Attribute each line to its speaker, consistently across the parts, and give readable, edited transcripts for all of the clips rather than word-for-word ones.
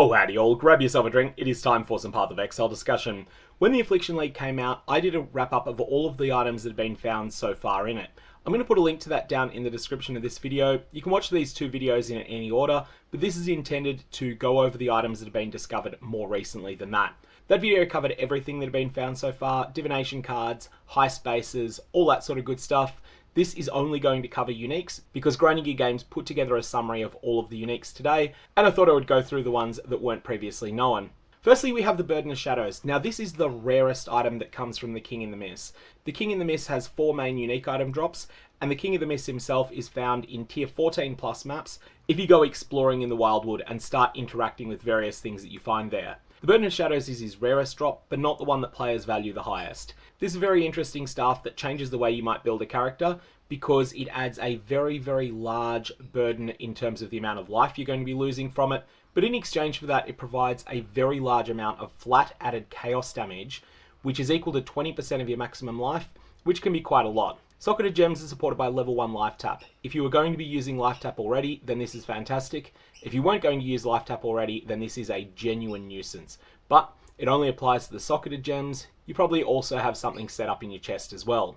Speaker 1: Oh howdy all, grab yourself a drink, it is time for some Path of Exile discussion. When the Affliction League came out, I did a wrap up of all of the items that have been found so far in it. I'm going to put a link to that down in the description of this video. You can watch these two videos in any order, but this is intended to go over the items that have been discovered more recently than that. That video covered everything that had been found so far, divination cards, high spaces, all that sort of good stuff. This is only going to cover uniques because Grinding Gear Games put together a summary of all of the uniques today, and I thought I would go through the ones that weren't previously known. Firstly, we have the Burden of Shadows. Now this is the rarest item that comes from the King in the Mist. The King in the Mist has 4 main unique item drops, and the King of the Mist himself is found in tier 14 plus maps if you go exploring in the Wildwood and start interacting with various things that you find there. The Burden of Shadows is his rarest drop, but not the one that players value the highest. This is very interesting stuff that changes the way you might build a character because it adds a very, very large burden in terms of the amount of life you're going to be losing from it, but in exchange for that it provides a very large amount of flat added chaos damage, which is equal to 20% of your maximum life, which can be quite a lot. Socketed Gems is supported by level 1 life tap. If you were going to be using life tap already, then this is fantastic. If you weren't going to use life tap already, then this is a genuine nuisance. But it only applies to the Socketed Gems. You probably also have something set up in your chest as well.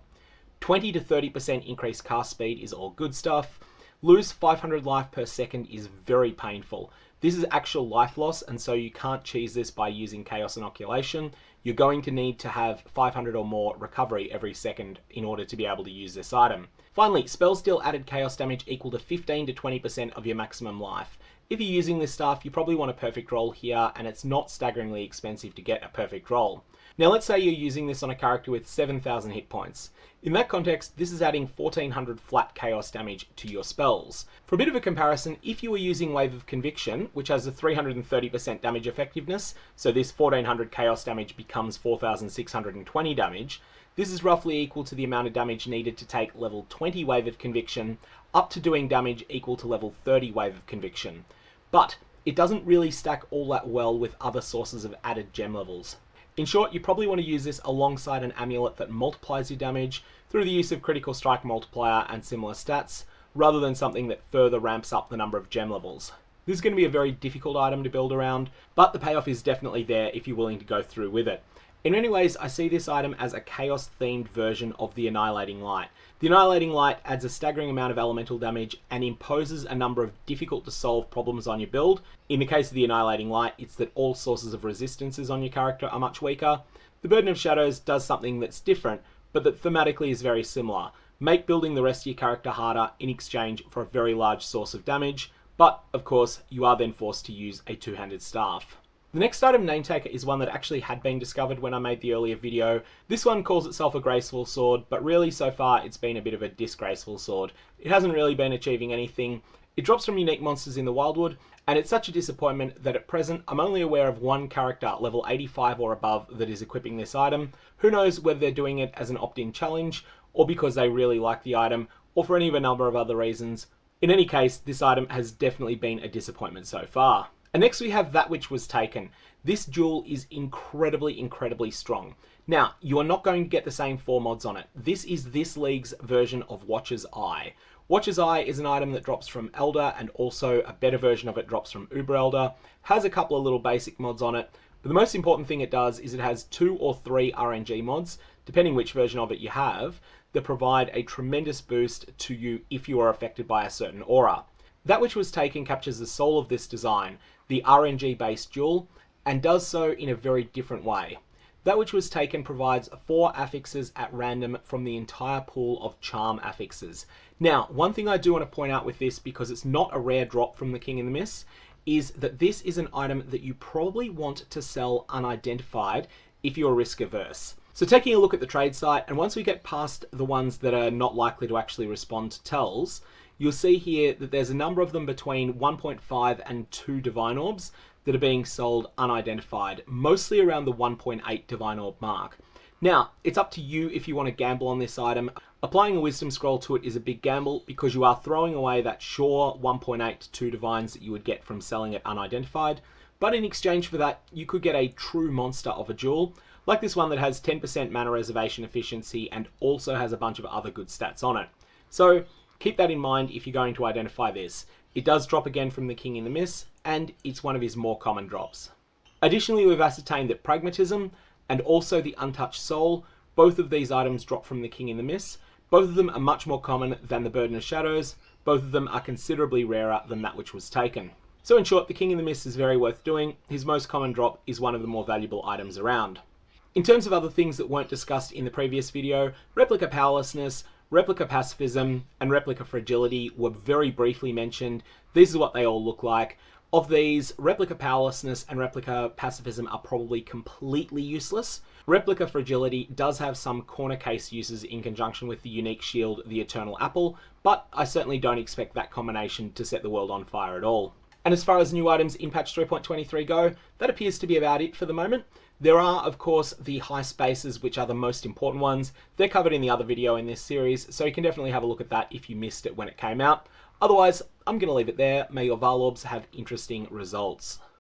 Speaker 1: 20 to 30% increased cast speed is all good stuff. Lose 500 life per second is very painful. This is actual life loss, and so you can't cheese this by using Chaos Inoculation. You're going to need to have 500 or more recovery every second in order to be able to use this item. Finally, Spell Steal added chaos damage equal to 15 to 20% of your maximum life. If you're using this stuff, you probably want a perfect roll here, and it's not staggeringly expensive to get a perfect roll. Now let's say you're using this on a character with 7,000 hit points. In that context, this is adding 1400 flat chaos damage to your spells. For a bit of a comparison, if you were using Wave of Conviction, which has a 330% damage effectiveness, so this 1400 chaos damage becomes 4620 damage, this is roughly equal to the amount of damage needed to take level 20 Wave of Conviction up to doing damage equal to level 30 Wave of Conviction. But it doesn't really stack all that well with other sources of added gem levels. In short, you probably want to use this alongside an amulet that multiplies your damage through the use of Critical Strike Multiplier and similar stats, rather than something that further ramps up the number of gem levels. This is going to be a very difficult item to build around, but the payoff is definitely there if you're willing to go through with it. In many ways, I see this item as a chaos-themed version of the Annihilating Light. The Annihilating Light adds a staggering amount of elemental damage and imposes a number of difficult-to-solve problems on your build. In the case of the Annihilating Light, it's that all sources of resistances on your character are much weaker. The Burden of Shadows does something that's different, but that thematically is very similar. Make building the rest of your character harder in exchange for a very large source of damage, but, of course, you are then forced to use a two-handed staff. The next item, Nametaker, is one that actually had been discovered when I made the earlier video. This one calls itself a graceful sword, but really so far it's been a bit of a disgraceful sword. It hasn't really been achieving anything. It drops from unique monsters in the Wildwood, and it's such a disappointment that at present I'm only aware of one character level 85 or above that is equipping this item. Who knows whether they're doing it as an opt-in challenge, or because they really like the item, or for any of a number of other reasons. In any case, this item has definitely been a disappointment so far. And next we have That Which Was Taken. This jewel is incredibly strong. Now, you are not going to get the same 4 mods on it. This is this league's version of Watcher's Eye. Watcher's Eye is an item that drops from Elder, and also a better version of it drops from Uber Elder. Has a couple of little basic mods on it, but the most important thing it does is it has 2 or 3 RNG mods, depending which version of it you have, that provide a tremendous boost to you if you are affected by a certain aura. That Which Was Taken captures the soul of this design, the RNG-based jewel, and does so in a very different way. That Which Was Taken provides 4 affixes at random from the entire pool of charm affixes. Now, one thing I do want to point out with this, because it's not a rare drop from the King in the Mist, is that this is an item that you probably want to sell unidentified if you're risk averse. So taking a look at the trade site, and once we get past the ones that are not likely to actually respond to tells, you'll see here that there's a number of them between 1.5 and 2 Divine Orbs that are being sold unidentified, mostly around the 1.8 Divine Orb mark. Now, it's up to you if you want to gamble on this item. Applying a Wisdom Scroll to it is a big gamble because you are throwing away that sure 1.8 to 2 Divines that you would get from selling it unidentified, but in exchange for that, you could get a true monster of a jewel, like this one that has 10% mana reservation efficiency and also has a bunch of other good stats on it. So, keep that in mind if you're going to identify this. It does drop again from the King in the Mist, and it's one of his more common drops. Additionally, we've ascertained that Pragmatism and also the Untouched Soul, both of these items drop from the King in the Mist. Both of them are much more common than the Burden of Shadows. Both of them are considerably rarer than that which was taken. So in short, the King in the Mist is very worth doing. His most common drop is one of the more valuable items around. In terms of other things that weren't discussed in the previous video, Replica Powerlessness, Replica Pacifism, and Replica Fragility were very briefly mentioned. These are what they all look like. Of these, Replica Powerlessness and Replica Pacifism are probably completely useless. Replica Fragility does have some corner case uses in conjunction with the unique shield, the Eternal Apple, but I certainly don't expect that combination to set the world on fire at all. And as far as new items in patch 3.23 go, that appears to be about it for the moment. There are, of course, the high spaces, which are the most important ones. They're covered in the other video in this series, so you can definitely have a look at that if you missed it when it came out. Otherwise, I'm going to leave it there. May your Varlorbs have interesting results.